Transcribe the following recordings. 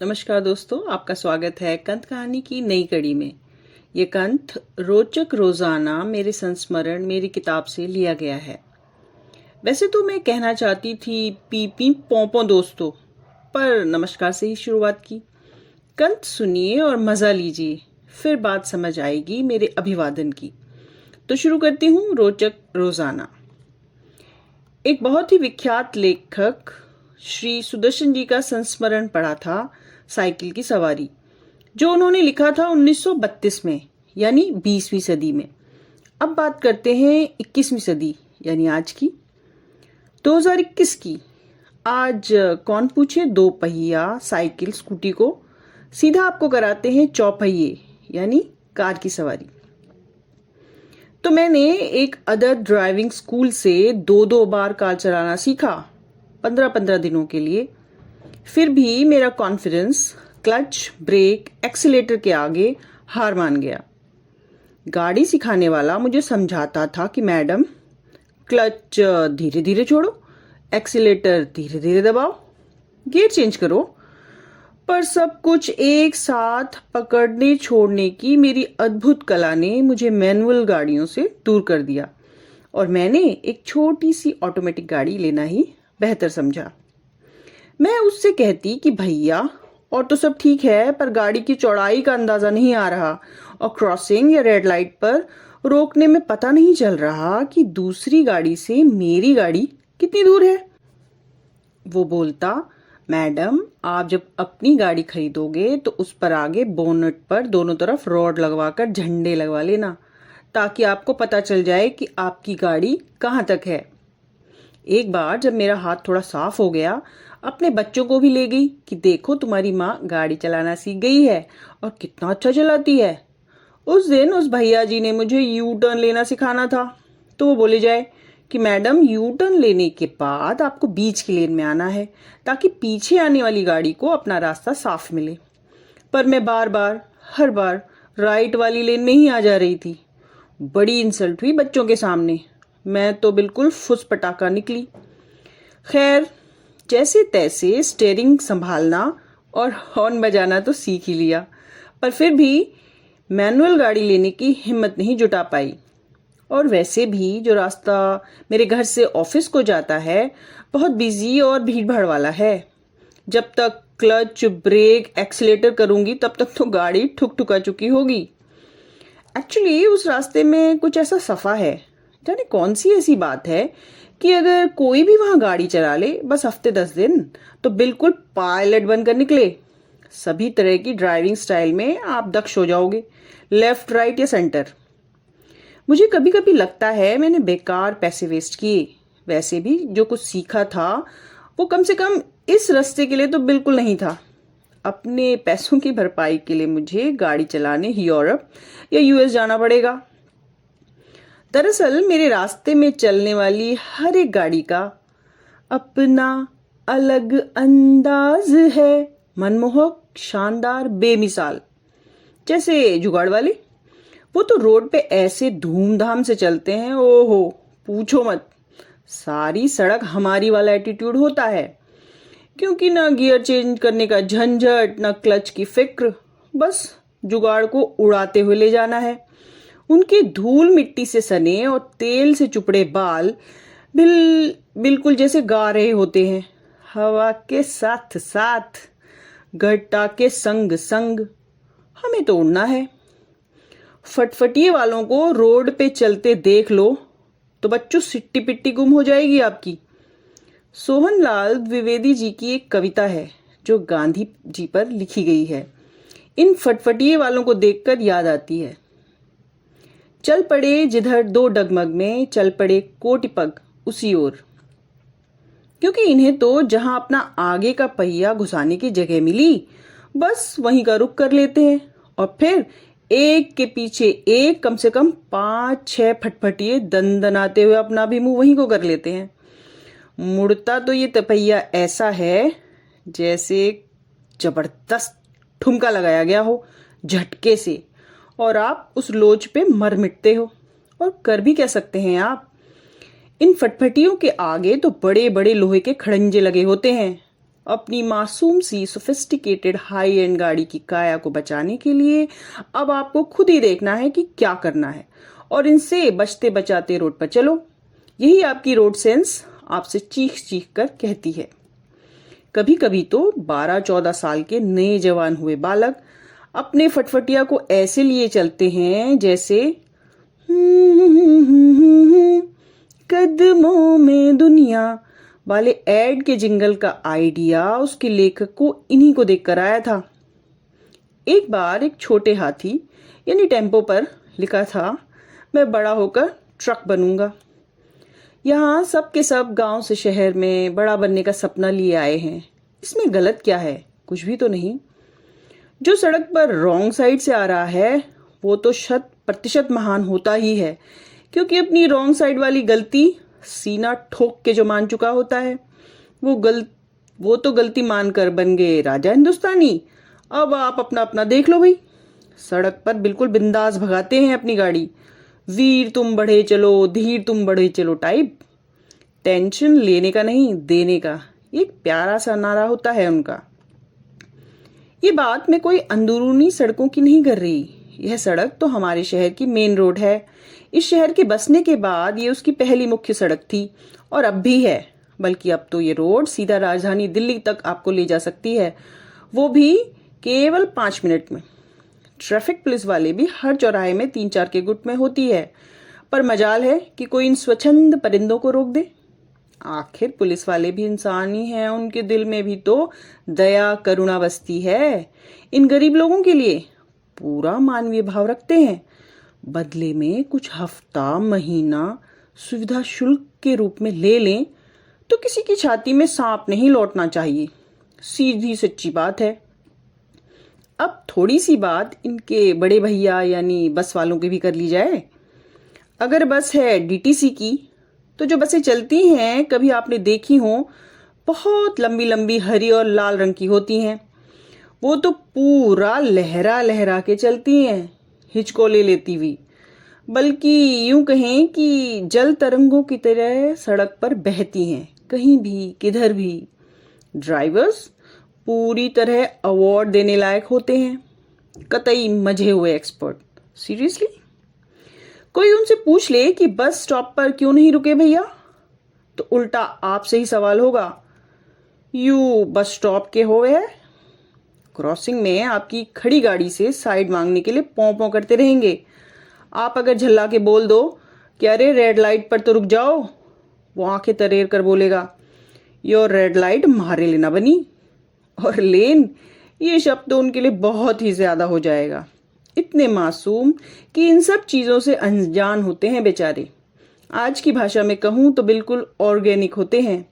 नमस्कार दोस्तों, आपका स्वागत है कंठ कहानी की नई कड़ी में। ये कंठ रोचक रोजाना मेरे संस्मरण मेरी किताब से लिया गया है। वैसे तो मैं कहना चाहती थी पी पी पोंपो दोस्तों, पर नमस्कार से ही शुरुआत की। कंठ सुनिए और मजा लीजिए, फिर बात समझ आएगी मेरे अभिवादन की। तो शुरू करती हूँ रोचक रोजाना। एक बहुत ही विख्यात लेखक श्री सुदर्शन जी का संस्मरण पढ़ा था, साइकिल की सवारी, जो उन्होंने लिखा था 1932 में, यानी 20वीं सदी में। अब बात करते हैं 21वीं सदी यानी आज की, 2021 की। आज कौन पूछे दो पहिया साइकिल स्कूटी को, सीधा आपको कराते हैं चौपहिए यानी कार की सवारी। तो मैंने एक अदर ड्राइविंग स्कूल से दो बार कार चलाना सीखा, 15-15 दिनों के लिए। फिर भी मेरा कॉन्फिडेंस क्लच, ब्रेक, एक्सीलेटर के आगे हार मान गया। गाड़ी सिखाने वाला मुझे समझाता था कि मैडम, क्लच धीरे धीरे छोड़ो, एक्सीलेटर धीरे धीरे दबाओ, गियर चेंज करो। पर सब कुछ एक साथ पकड़ने छोड़ने की मेरी अद्भुत कला ने मुझे मैनुअल गाड़ियों से दूर कर दिया और मैंने एक छोटी सी ऑटोमेटिक गाड़ी लेना ही बेहतर समझा। मैं उससे कहती कि भैया, और तो सब ठीक है, पर गाड़ी की चौड़ाई का अंदाजा नहीं आ रहा और क्रॉसिंग या रेड लाइट पर रोकने में पता नहीं चल रहा कि दूसरी गाड़ी से मेरी गाड़ी कितनी दूर है। वो बोलता, मैडम, आप जब अपनी गाड़ी खरीदोगे तो उस पर आगे बोनट पर दोनों तरफ रॉड लगवाकर झंडे लगवा लेना, ताकि आपको पता चल जाए कि आपकी गाड़ी कहाँ तक है। एक बार जब मेरा हाथ थोड़ा साफ हो गया, अपने बच्चों को भी ले गई कि देखो तुम्हारी माँ गाड़ी चलाना सीख गई है और कितना अच्छा चलाती है। उस दिन उस भैया जी ने मुझे यू टर्न लेना सिखाना था, तो वो बोले जाए कि मैडम, यू टर्न लेने के बाद आपको बीच की लेन में आना है, ताकि पीछे आने वाली गाड़ी को अपना रास्ता साफ मिले। पर मैं हर बार राइट वाली लेन में ही आ जा रही थी। बड़ी इंसल्ट हुई बच्चों के सामने। मैं तो बिल्कुल फुस पटाखा निकली। खैर, जैसे तैसे स्टीयरिंग संभालना और हॉर्न बजाना तो सीख ही लिया, पर फिर भी मैनुअल गाड़ी लेने की हिम्मत नहीं जुटा पाई। और वैसे भी जो रास्ता मेरे घर से ऑफिस को जाता है बहुत बिजी और भीड़-भाड़ वाला है। जब तक क्लच, ब्रेक, एक्सीलेटर करूंगी तब तक तो गाड़ी ठुक-ठुका चुकी होगी। एक्चुअली उस रास्ते में कुछ ऐसा सफा है, जाने कौन सी ऐसी बात है कि अगर कोई भी वहां गाड़ी चला ले बस हफ्ते 10 दिन, तो बिल्कुल पायलट बनकर निकले। सभी तरह की ड्राइविंग स्टाइल में आप दक्ष हो जाओगे, लेफ्ट, राइट या सेंटर। मुझे कभी कभी लगता है मैंने बेकार पैसे वेस्ट किए। वैसे भी जो कुछ सीखा था वो कम से कम इस रास्ते के लिए तो बिल्कुल नहीं था। अपने पैसों की भरपाई के लिए मुझे गाड़ी चलाने यूरोप या यूएस जाना पड़ेगा। दरअसल मेरे रास्ते में चलने वाली हर एक गाड़ी का अपना अलग अंदाज है, मनमोहक, शानदार, बेमिसाल। जैसे जुगाड़ वाले, वो तो रोड पे ऐसे धूमधाम से चलते हैं, ओहो पूछो मत। सारी सड़क हमारी वाला एटीट्यूड होता है, क्योंकि ना गियर चेंज करने का झंझट, ना क्लच की फिक्र, बस जुगाड़ को उड़ाते हुए ले जाना है। उनके धूल मिट्टी से सने और तेल से चुपड़े बाल बिल्कुल जैसे गा रहे होते हैं, हवा के साथ साथ, घटा के संग संग। हमें तो उड़ना है। फटफटिए वालों को रोड पे चलते देख लो तो बच्चों सिट्टी पिट्टी गुम हो जाएगी आपकी। सोहनलाल द्विवेदी जी की एक कविता है जो गांधी जी पर लिखी गई है, इन फटफटिए वालों को देखकर याद आती है। चल पड़े जिधर दो डगमग में, चल पड़े कोटि पग उसी ओर। क्योंकि इन्हें तो जहां अपना आगे का पहिया घुसाने की जगह मिली, बस वहीं का रुख कर लेते हैं और फिर एक के पीछे एक कम से कम 5-6 फटफटिए दनदनाते हुए अपना भी मुंह वहीं को कर लेते हैं। मुड़ता तो ये पहिया ऐसा है जैसे जबरदस्त ठुमका लगाया गया हो झटके से, और आप उस लोच पे मर मिटते हो। और कर भी क्या सकते हैं आप। इन फटफटियों के आगे तो बड़े बड़े लोहे के खड़ंजे लगे होते हैं, अपनी मासूम सी सोफिस्टिकेटेड हाई एंड गाड़ी की काया को बचाने के लिए अब आपको खुद ही देखना है कि क्या करना है और इनसे बचते बचाते रोड पर चलो। यही आपकी रोड सेंस आपसे चीख चीख कर कहती है। कभी कभी तो 12-14 साल के नए जवान हुए बालक अपने फटफटिया को ऐसे लिए चलते हैं जैसे कदमों में दुनिया वाले एड के जिंगल का आइडिया उसके लेखक को इन्हीं को देखकर आया था। एक बार एक छोटे हाथी यानी टेम्पो पर लिखा था, मैं बड़ा होकर ट्रक बनूंगा। यहाँ सब के सब गांव से शहर में बड़ा बनने का सपना लिए आए हैं। इसमें गलत क्या है? कुछ भी तो नहीं। जो सड़क पर रॉन्ग साइड से आ रहा है वो तो 100% महान होता ही है, क्योंकि अपनी रॉन्ग साइड वाली गलती सीना ठोक के जो मान चुका होता है वो तो गलती मानकर बन गए राजा हिंदुस्तानी। अब आप अपना अपना देख लो भाई। सड़क पर बिल्कुल बिंदास भगाते हैं अपनी गाड़ी, वीर तुम बढ़े चलो, धीर तुम बढ़े चलो टाइप। टेंशन लेने का नहीं, देने का एक प्यारा सा नारा होता है उनका। ये बात मैं कोई अंदरूनी सड़कों की नहीं कर रही। यह सड़क तो हमारे शहर की मेन रोड है। इस शहर के बसने के बाद ये उसकी पहली मुख्य सड़क थी और अब भी है। बल्कि अब तो ये रोड सीधा राजधानी दिल्ली तक आपको ले जा सकती है, वो भी केवल 5 मिनट में। ट्रैफिक पुलिस वाले भी हर चौराहे में 3-4 के गुट में होती है, पर मजाल है कि कोई इन स्वच्छंद परिंदों को रोक दे। आखिर पुलिस वाले भी इंसान ही हैं, उनके दिल में भी तो दया करुणा बसती है। इन गरीब लोगों के लिए पूरा मानवीय भाव रखते हैं। बदले में कुछ हफ्ता महीना सुविधा शुल्क के रूप में ले लें तो किसी की छाती में सांप नहीं लौटना चाहिए। सीधी सच्ची बात है। अब थोड़ी सी बात इनके बड़े भैया यानी बस वालों की भी कर ली जाए। अगर बस है डीटीसी की, तो जो बसें चलती हैं कभी आपने देखी हो, बहुत लंबी लंबी हरी और लाल रंग की होती हैं। वो तो पूरा लहरा लहरा के चलती हैं, हिचकोले लेती हुई। बल्कि यूं कहें कि जल तरंगों की तरह सड़क पर बहती हैं, कहीं भी किधर भी। ड्राइवर्स पूरी तरह अवार्ड देने लायक होते हैं, कतई मजे हुए एक्सपर्ट। सीरियसली कोई उनसे पूछ ले कि बस स्टॉप पर क्यों नहीं रुके भैया, तो उल्टा आपसे ही सवाल होगा, यू बस स्टॉप के हो है? क्रॉसिंग में आपकी खड़ी गाड़ी से साइड मांगने के लिए पौ पौ करते रहेंगे। आप अगर झल्ला के बोल दो कि अरे रेड लाइट पर तो रुक जाओ, वो आंखें तरेर कर बोलेगा, योर रेड लाइट मारे लेना बनी। और लेन, ये शब्द तो उनके लिए बहुत ही ज्यादा हो जाएगा। इतने मासूम कि इन सब चीजों से अनजान होते हैं बेचारे। आज की भाषा में कहूं तो बिल्कुल ऑर्गेनिक होते हैं।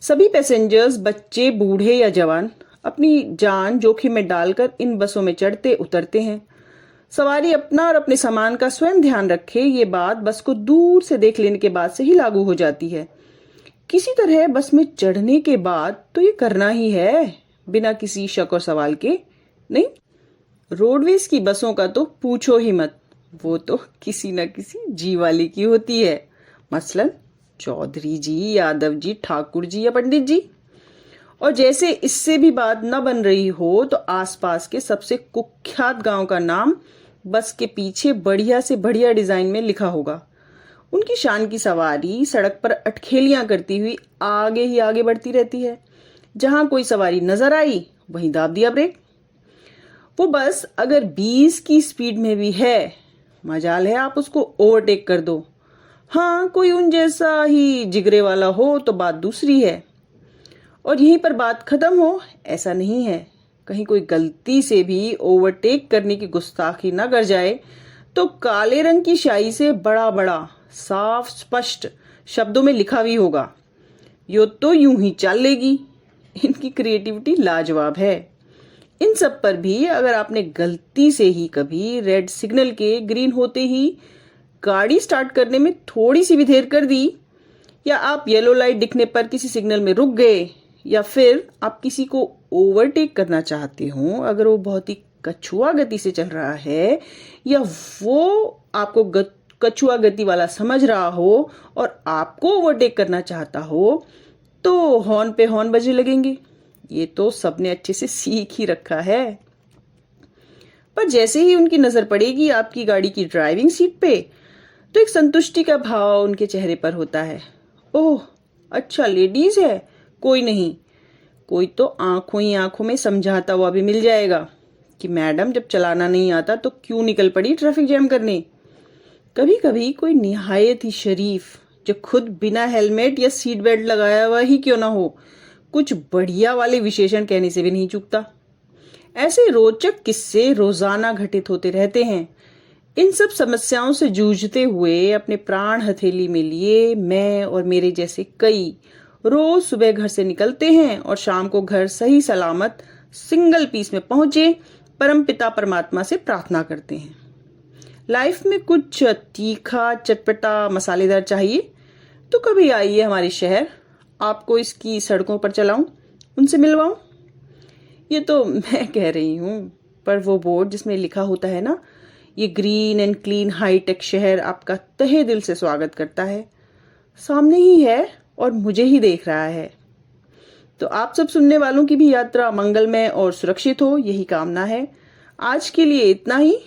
सभी पैसेंजर्स, बच्चे बूढ़े या जवान, अपनी जान जोखिम में डालकर इन बसों में चढ़ते उतरते हैं। सवारी अपना और अपने सामान का स्वयं ध्यान रखे, ये बात बस को दूर से देख लेने के बाद से ही लागू हो जाती है। किसी तरह बस में चढ़ने के बाद तो ये करना ही है, बिना किसी शक और सवाल के नहीं। रोडवेज की बसों का तो पूछो ही मत, वो तो किसी न किसी जी वाले की होती है। मसलन चौधरी जी, यादव जी, ठाकुर जी या पंडित जी। और जैसे इससे भी बात न बन रही हो तो आसपास के सबसे कुख्यात गांव का नाम बस के पीछे बढ़िया से बढ़िया डिजाइन में लिखा होगा। उनकी शान की सवारी सड़क पर अटखेलियां करती हुई आगे ही आगे बढ़ती रहती है। जहां कोई सवारी नजर आई वहीं दाब दिया ब्रेक। वो बस अगर 20 की स्पीड में भी है, मजाल है आप उसको ओवरटेक कर दो। हाँ, कोई उन जैसा ही जिगरे वाला हो तो बात दूसरी है, और यहीं पर बात खत्म हो ऐसा नहीं है। कहीं कोई गलती से भी ओवरटेक करने की गुस्ताखी न कर जाए तो काले रंग की स्याही से बड़ा बड़ा साफ स्पष्ट शब्दों में लिखा भी होगा, यो तो यूं ही चल लेगी। इनकी क्रिएटिविटी लाजवाब है। इन सब पर भी अगर आपने गलती से ही कभी रेड सिग्नल के ग्रीन होते ही गाड़ी स्टार्ट करने में थोड़ी सी भी देर कर दी, या आप येलो लाइट दिखने पर किसी सिग्नल में रुक गए, या फिर आप किसी को ओवरटेक करना चाहते हो, अगर वो बहुत ही कछुआ गति से चल रहा है या वो आपको कछुआ गति वाला समझ रहा हो और आपको ओवरटेक करना चाहता हो, तो हॉर्न पे हॉर्न बजने लगेंगे। ये तो सबने अच्छे से सीख ही रखा है। पर जैसे ही उनकी नजर पड़ेगी आपकी गाड़ी की ड्राइविंग सीट पे, तो एक संतुष्टि का भाव उनके चेहरे पर होता है। ओह, अच्छा लेडीज है, कोई नहीं, कोई तो आंखों ही आंखों में समझाता हुआ भी मिल जाएगा कि मैडम जब चलाना नहीं आता तो क्यों निकल पड़ी ट्रैफिक जैम करने। कभी कभी कोई निहायत ही शरीफ, जो खुद बिना हेलमेट या सीट बेल्ट लगाया हुआ ही क्यों ना हो, कुछ बढ़िया वाले विशेषण कहने से भी नहीं चूकता। ऐसे रोचक किस्से रोजाना घटित होते रहते हैं। इन सब समस्याओं से जूझते हुए अपने प्राण हथेली में लिए मैं और मेरे जैसे कई रोज सुबह घर से निकलते हैं और शाम को घर सही सलामत सिंगल पीस में पहुंचे परमपिता परमात्मा से प्रार्थना करते हैं। लाइफ में कुछ तीखा चटपटा मसालेदार चाहिए तो कभी आइए हमारे शहर, आपको इसकी सड़कों पर चलाऊं, उनसे मिलवाऊं। ये तो मैं कह रही हूँ, पर वो बोर्ड जिसमें लिखा होता है ना, ये ग्रीन एंड क्लीन हाईटेक शहर आपका तहे दिल से स्वागत करता है, सामने ही है और मुझे ही देख रहा है। तो आप सब सुनने वालों की भी यात्रा मंगलमय और सुरक्षित हो, यही कामना है। आज के लिए इतना ही,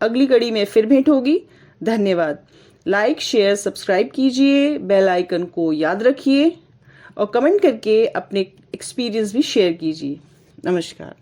अगली कड़ी में फिर भेंट होगी। धन्यवाद। लाइक शेयर सब्सक्राइब कीजिए, बेल आइकन को याद रखिए और कमेंट करके अपने एक्सपीरियंस भी शेयर कीजिए। नमस्कार।